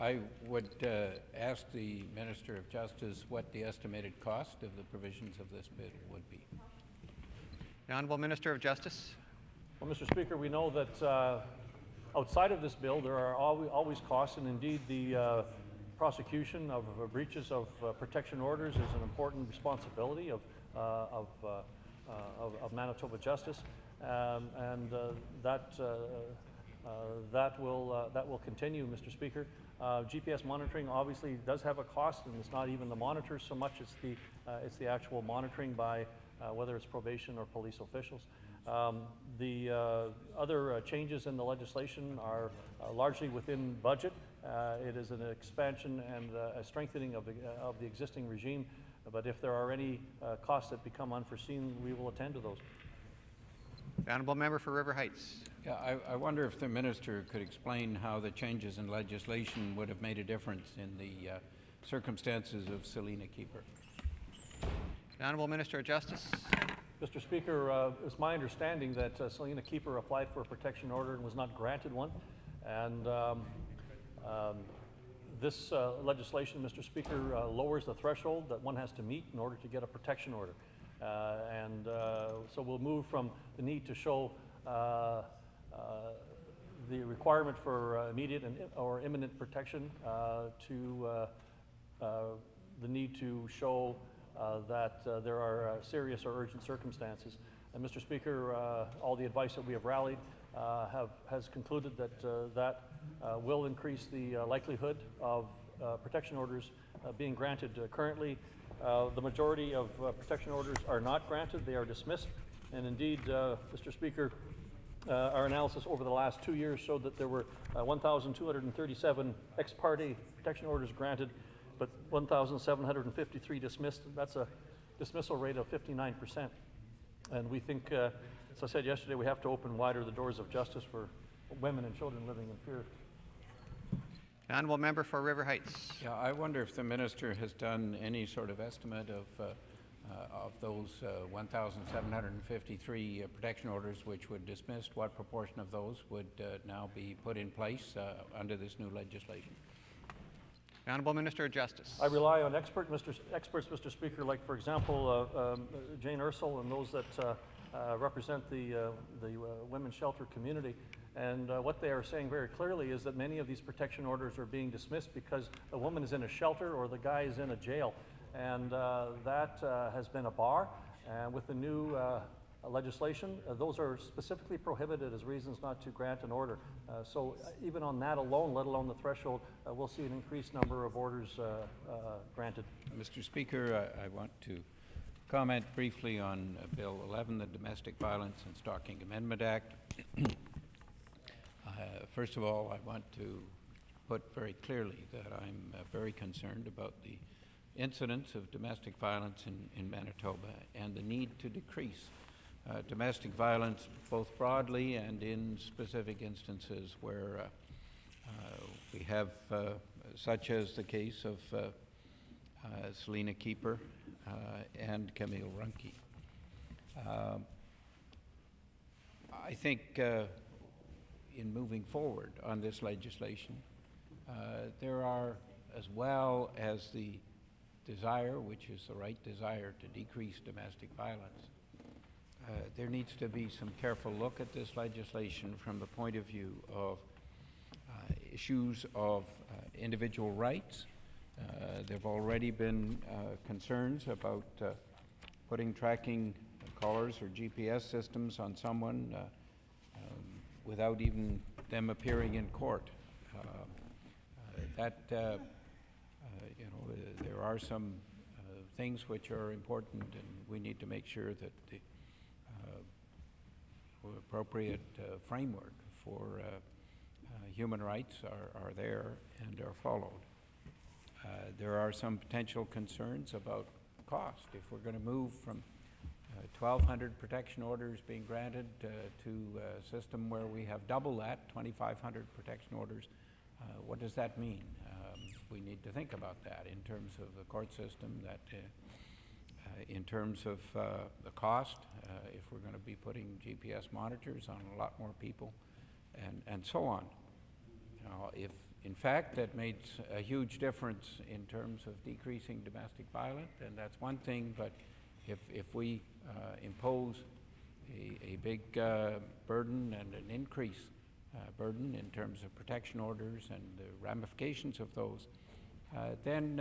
I would ask the Minister of Justice what the estimated cost of the provisions of this bill would be. The Honourable Minister of Justice. Well, Mr. Speaker, we know that outside of this bill there are always costs, and indeed the prosecution of breaches of protection orders is an important responsibility of Manitoba Justice, and that will continue, Mr. Speaker. GPS monitoring obviously does have a cost, and it's not even the monitors so much; it's the actual monitoring by whether it's probation or police officials. The other changes in the legislation are largely within budget. It is an expansion and a strengthening of the existing regime, but if there are any costs that become unforeseen, we will attend to those. The Honourable Member for River Heights. Yeah, I wonder if the Minister could explain how the changes in legislation would have made a difference in the circumstances of Selina Keeper. The Honourable Minister of Justice. Mr. Speaker, it's my understanding that Selina Keeper applied for a protection order and was not granted one. And this legislation, Mr. Speaker, lowers the threshold that one has to meet in order to get a protection order. So we'll move from the need to show the requirement for immediate or imminent protection to the need to show that there are serious or urgent circumstances. And Mr. Speaker, all the advice that we have rallied has concluded that that will increase the likelihood of protection orders being granted. Currently, the majority of protection orders are not granted, they are dismissed. And indeed, Mr. Speaker, our analysis over the last 2 years showed that there were 1,237 ex parte protection orders granted, but 1,753 dismissed. That's a dismissal rate of 59%. And we think, as I said yesterday, we have to open wider the doors of justice for women and children living in fear. The Honourable Member for River Heights. Yeah, I wonder if the Minister has done any sort of estimate of those 1,753 protection orders which were dismissed. What proportion of those would now be put in place under this new legislation? The Honourable Minister of Justice. I rely on experts, Mr. Speaker, like, for example, Jane Ursel and those that represent the women's shelter community. And what they are saying very clearly is that many of these protection orders are being dismissed because the woman is in a shelter or the guy is in a jail. And that has been a bar. And with the new legislation, those are specifically prohibited as reasons not to grant an order. So even on that alone, let alone the threshold, we'll see an increased number of orders granted. Mr. Speaker, I want to comment briefly on Bill 11, the Domestic Violence and Stalking Amendment Act. First of all, I want to put very clearly that I'm very concerned about the incidence of domestic violence in Manitoba and the need to decrease domestic violence both broadly and in specific instances where we have, such as the case of Selina Keeper and Camille Runke. I think in moving forward on this legislation, there are, as well as the desire, which is the right desire to decrease domestic violence, there needs to be some careful look at this legislation from the point of view of issues of individual rights. There have already been concerns about putting tracking collars or GPS systems on someone without even them appearing in court. There are some things which are important, and we need to make sure that the appropriate framework for human rights are there and are followed. There are some potential concerns about cost. If we're going to move from 1,200 protection orders being granted to a system where we have double that, 2,500 protection orders, what does that mean? We need to think about that in terms of the court system, that in terms of the cost, if we're going to be putting GPS monitors on a lot more people, and so on. You know, In fact, that made a huge difference in terms of decreasing domestic violence, and that's one thing, but if we impose a big burden and an increased burden in terms of protection orders and the ramifications of those, then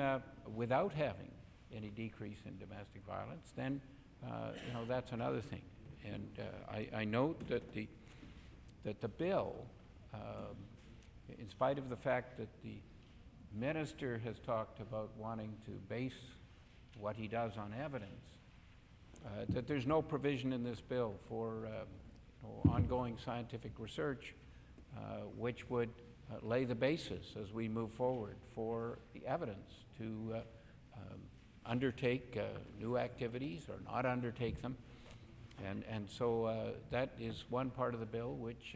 without having any decrease in domestic violence, then that's another thing. And I note that the bill, in spite of the fact that the minister has talked about wanting to base what he does on evidence, that there's no provision in this bill for ongoing scientific research which would lay the basis as we move forward for the evidence to undertake new activities or not undertake them. And so that is one part of the bill which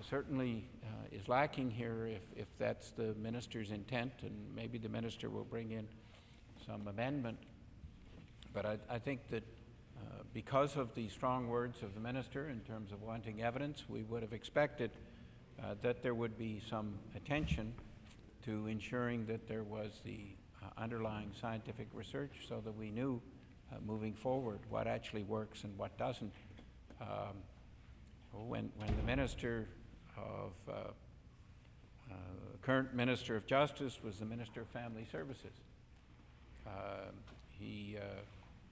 certainly is lacking here if that's the minister's intent, and maybe the minister will bring in some amendment. But I think that because of the strong words of the minister in terms of wanting evidence, we would have expected that there would be some attention to ensuring that there was the underlying scientific research so that we knew moving forward what actually works and what doesn't. When the minister of current Minister of Justice was the Minister of Family Services, he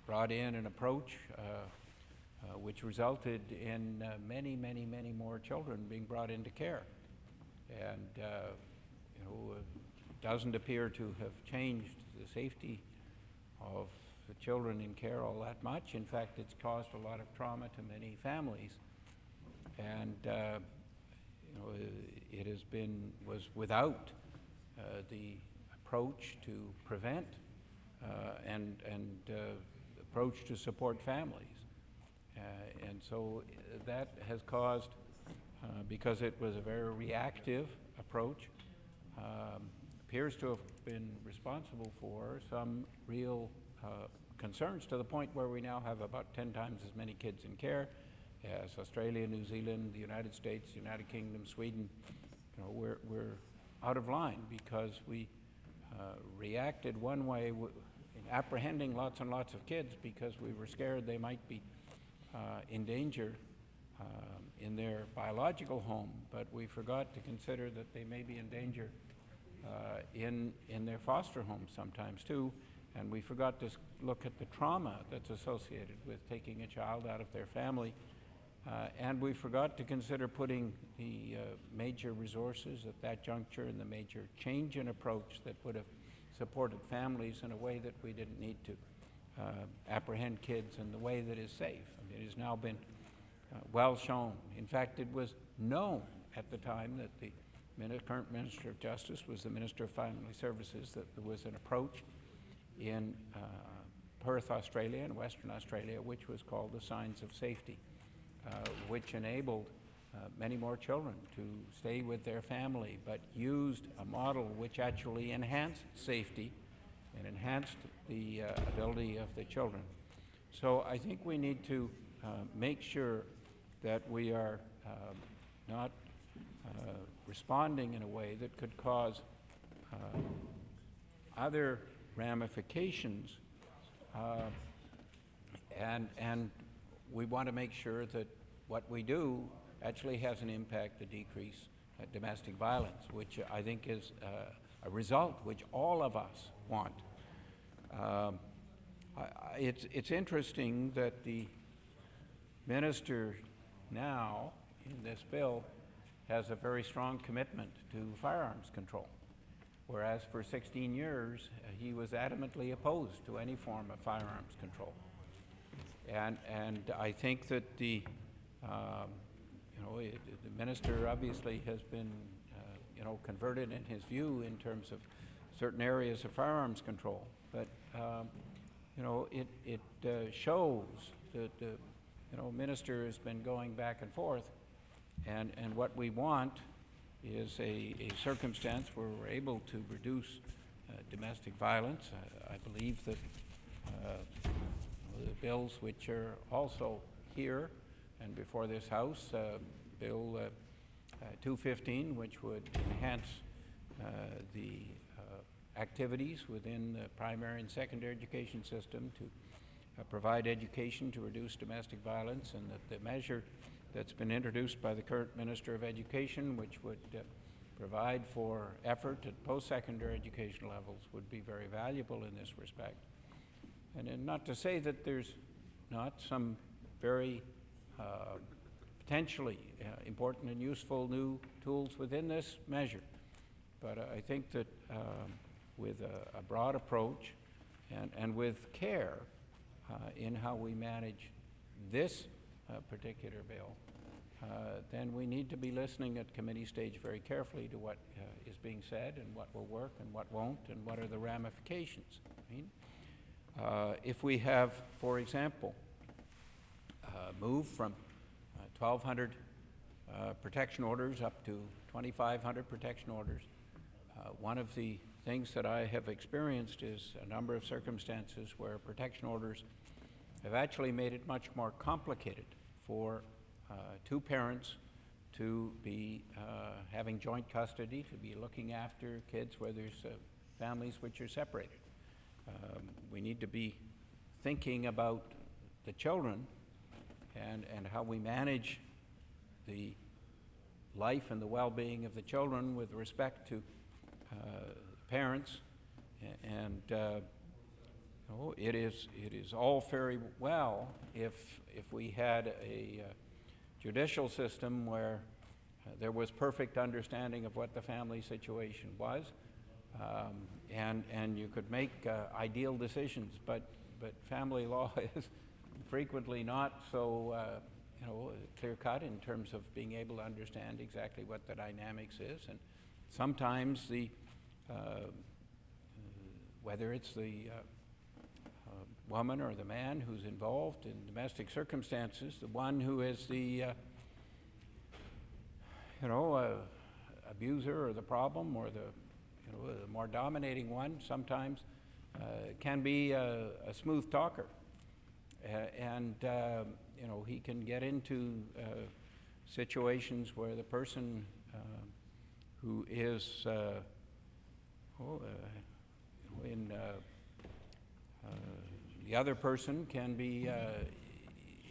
brought in an approach which resulted in many more children being brought into care, and doesn't appear to have changed the safety of the children in care all that much. In fact, it's caused a lot of trauma to many families, and it was without the approach to prevent and approach to support families. And so that has caused, because it was a very reactive approach, appears to have been responsible for some real concerns, to the point where we now have about 10 times as many kids in care as Australia, New Zealand, the United States, the United Kingdom, Sweden. We're out of line because we reacted one way in apprehending lots and lots of kids because we were scared they might be in danger in their biological home, but we forgot to consider that they may be in danger in their foster homes sometimes too, and we forgot to look at the trauma that's associated with taking a child out of their family, and we forgot to consider putting the major resources at that juncture and the major change in approach that would have supported families in a way that we didn't need to apprehend kids in the way that is safe. I mean, it has now been well shown. In fact, it was known at the time that the current Minister of Justice was the Minister of Family Services, that there was an approach in Perth, Australia, and Western Australia, which was called the Signs of Safety, which enabled many more children to stay with their family, but used a model which actually enhanced safety and enhanced the ability of the children. So I think we need to make sure that we are not responding in a way that could cause other ramifications, and we want to make sure that what we do actually has an impact to decrease domestic violence, which I think is a result which all of us want. It's interesting that the minister now in this bill has a very strong commitment to firearms control, whereas for 16 years he was adamantly opposed to any form of firearms control. And I think that the minister obviously has been converted in his view in terms of certain areas of firearms control, but it shows that the minister has been going back and forth, and what we want is a circumstance where we're able to reduce domestic violence. I believe that the bills which are also here and before this House, Bill 215, which would enhance the activities within the primary and secondary education system to provide education to reduce domestic violence, and that the measure that's been introduced by the current Minister of Education, which would provide for effort at post-secondary education levels, would be very valuable in this respect. And then not to say that there's not some very potentially important and useful new tools within this measure, but I think that with a broad approach and with care in how we manage this particular bill, then we need to be listening at committee stage very carefully to what is being said and what will work and what won't and what are the ramifications. I mean, if we have, for example, moved from 1,200 protection orders up to 2,500 protection orders, one of the things that I have experienced is a number of circumstances where protection orders have actually made it much more complicated for two parents to be having joint custody, to be looking after kids where there's families which are separated. We need to be thinking about the children and how we manage the life and the well-being of the children with respect to parents, and it is all very well if we had a judicial system where there was perfect understanding of what the family situation was, and you could make ideal decisions, but family law is frequently not so clear-cut in terms of being able to understand exactly what the dynamics is, and sometimes the whether it's the woman or the man who's involved in domestic circumstances, the one who is the abuser or the problem or the more dominating one, sometimes can be a smooth talker, and he can get into situations where the person who is the other person can be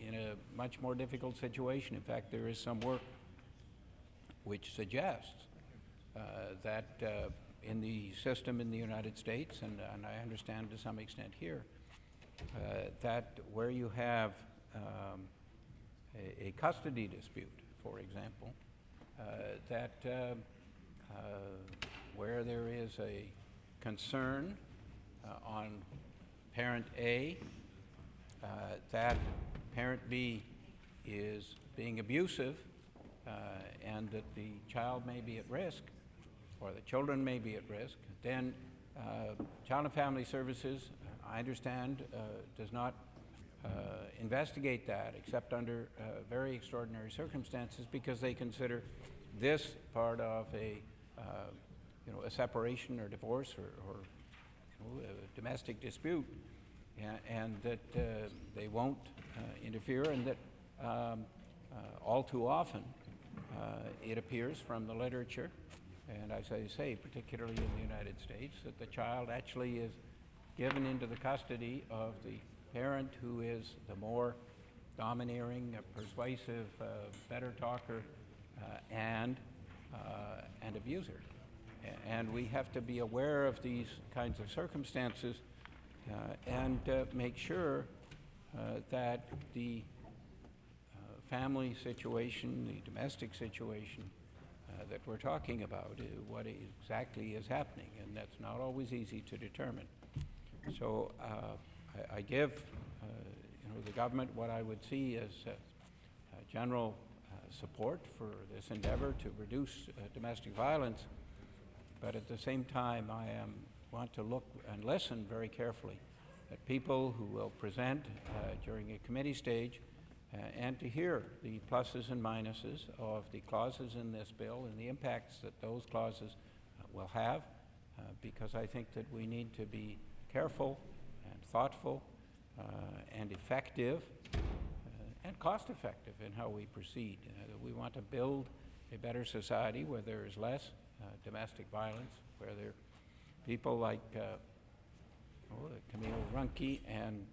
in a much more difficult situation. In fact, there is some work which suggests that in the system in the United States, and I understand to some extent here, that where you have a custody dispute, for example, that where there is a concern on parent A that parent B is being abusive and that the child may be at risk or the children may be at risk, then Child and Family Services, I understand, does not investigate that except under very extraordinary circumstances, because they consider this part of a separation or divorce or a domestic dispute, and that they won't interfere, and that all too often it appears from the literature, and as I say, particularly in the United States, that the child actually is given into the custody of the parent who is the more domineering, persuasive, better talker, and abuser. And we have to be aware of these kinds of circumstances and make sure that the family situation, the domestic situation that we're talking about, what exactly is happening, and that's not always easy to determine. So I give the government what I would see as general support for this endeavor to reduce domestic violence, but at the same time I want to look and listen very carefully at people who will present during a committee stage and to hear the pluses and minuses of the clauses in this bill and the impacts that those clauses will have, because I think that we need to be careful and thoughtful and effective and cost-effective in how we proceed. We want to build a better society where there is less domestic violence, where there are people like Camille Runke and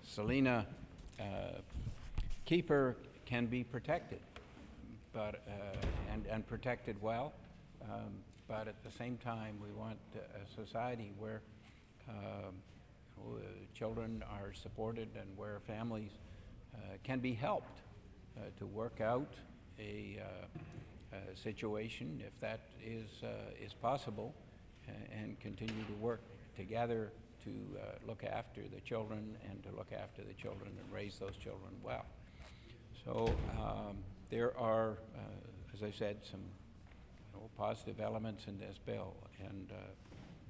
Selena Keeper can be protected, but and protected well. But at the same time, we want a society where children are supported and where families can be helped to work out a situation, if that is possible, and continue to work together to look after the children and to look after the children and raise those children well. So there are, as I said, some positive elements in this bill, and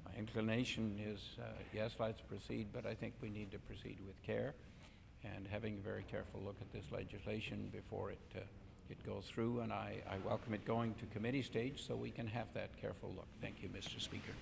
my inclination is yes, let's proceed, but I think we need to proceed with care and having a very careful look at this legislation before it goes through, and I welcome it going to committee stage so we can have that careful look. Thank you, Mr. Speaker.